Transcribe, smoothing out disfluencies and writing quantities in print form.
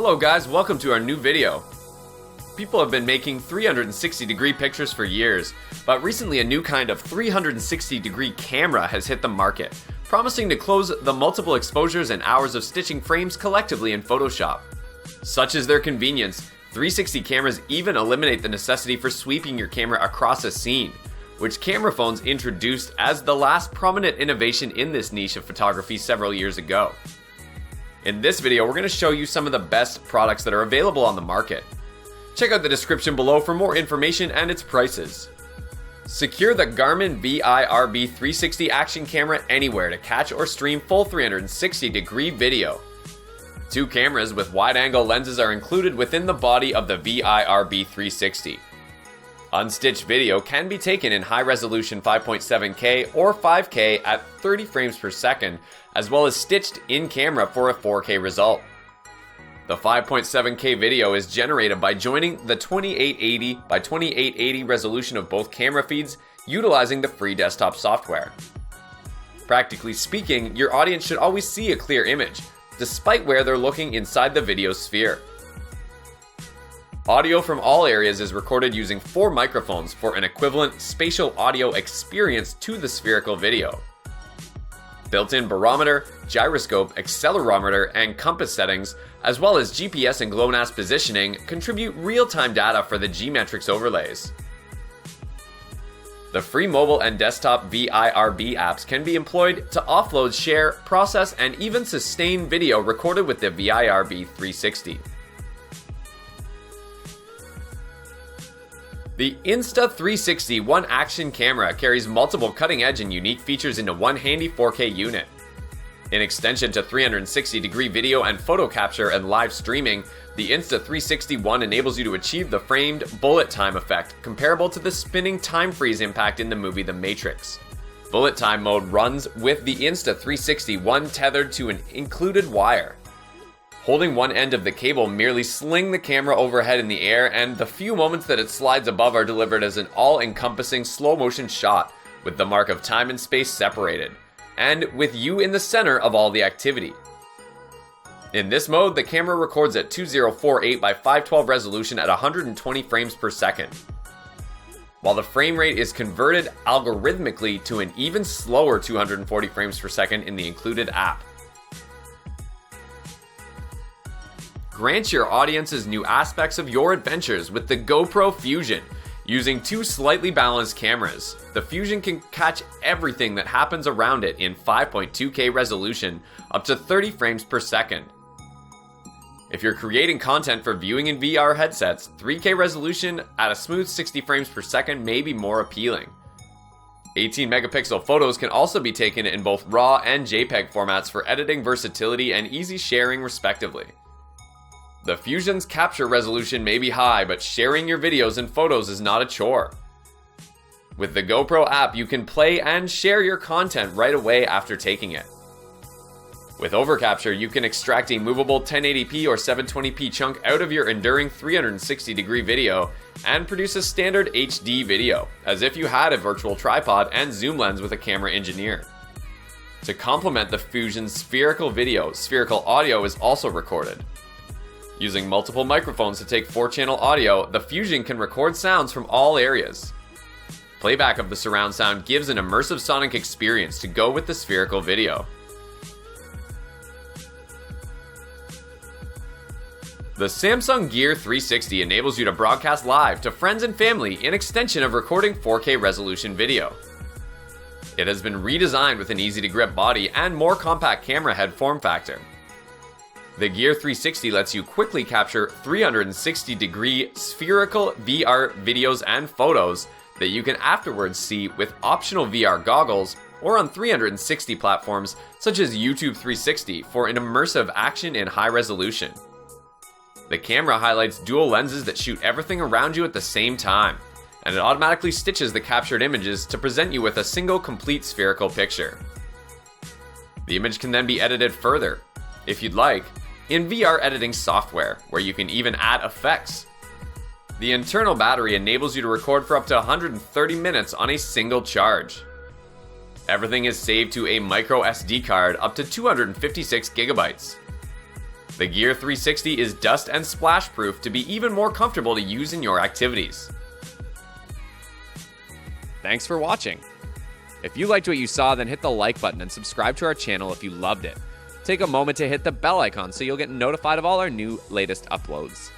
Hello guys, welcome to our new video. People have been making 360-degree pictures for years, but recently a new kind of 360-degree camera has hit the market, promising to close the multiple exposures and hours of stitching frames collectively in Photoshop. Such is their convenience, 360 cameras even eliminate the necessity for sweeping your camera across a scene, which camera phones introduced as the last prominent innovation in this niche of photography several years ago. In this video, we're going to show you some of the best products that are available on the market. Check out the description below for more information and its prices. Secure the Garmin VIRB 360 action camera anywhere to catch or stream full 360-degree video. Two cameras with wide-angle lenses are included within the body of the VIRB 360. Unstitched video can be taken in high-resolution 5.7K or 5K at 30 frames per second, as well as stitched in-camera for a 4K result. The 5.7K video is generated by joining the 2880 by 2880 resolution of both camera feeds utilizing the free desktop software. Practically speaking, your audience should always see a clear image, despite where they're looking inside the video sphere. Audio from all areas is recorded using 4 microphones for an equivalent spatial audio experience to the spherical video. Built-in barometer, gyroscope, accelerometer, and compass settings, as well as GPS and GLONASS positioning, contribute real-time data for the G-Metrix overlays. The free mobile and desktop VIRB apps can be employed to offload, share, process, and even sustain video recorded with the VIRB 360. The Insta360 One Action camera carries multiple cutting-edge and unique features into one handy 4K unit. In extension to 360-degree video and photo capture and live streaming, the Insta360 One enables you to achieve the framed bullet time effect comparable to the spinning time freeze impact in the movie The Matrix. Bullet time mode runs with the Insta360 One tethered to an included wire. Holding one end of the cable, merely sling the camera overhead in the air, and the few moments that it slides above are delivered as an all-encompassing slow-motion shot, with the mark of time and space separated, and with you in the center of all the activity. In this mode, the camera records at 2048 by 512 resolution at 120 frames per second, while the frame rate is converted algorithmically to an even slower 240 frames per second in the included app. Grant your audiences new aspects of your adventures with the GoPro Fusion. Using 2 slightly balanced cameras, the Fusion can catch everything that happens around it in 5.2K resolution up to 30 frames per second. If you're creating content for viewing in VR headsets, 3K resolution at a smooth 60 frames per second may be more appealing. 18 megapixel photos can also be taken in both RAW and JPEG formats for editing versatility and easy sharing respectively. The Fusion's capture resolution may be high, but sharing your videos and photos is not a chore. With the GoPro app, you can play and share your content right away after taking it. With overcapture, you can extract a movable 1080p or 720p chunk out of your enduring 360-degree video and produce a standard HD video, as if you had a virtual tripod and zoom lens with a camera engineer. To complement the Fusion's spherical video, spherical audio is also recorded. Using multiple microphones to take 4-channel audio, the Fusion can record sounds from all areas. Playback of the surround sound gives an immersive sonic experience to go with the spherical video. The Samsung Gear 360 enables you to broadcast live to friends and family in extension of recording 4K resolution video. It has been redesigned with an easy-to-grip body and more compact camera head form factor. The Gear 360 lets you quickly capture 360-degree spherical VR videos and photos that you can afterwards see with optional VR goggles or on 360 platforms such as YouTube 360 for an immersive action in high resolution. The camera highlights dual lenses that shoot everything around you at the same time, and it automatically stitches the captured images to present you with a single complete spherical picture. The image can then be edited further, if you'd like, in VR editing software, where you can even add effects. The internal battery enables you to record for up to 130 minutes on a single charge. Everything is saved to a micro SD card up to 256 gigabytes. The Gear 360 is dust and splash proof to be even more comfortable to use in your activities. Thanks for watching. If you liked what you saw, then hit the like button and subscribe to our channel if you loved it. Take a moment to hit the bell icon so you'll get notified of all our latest uploads.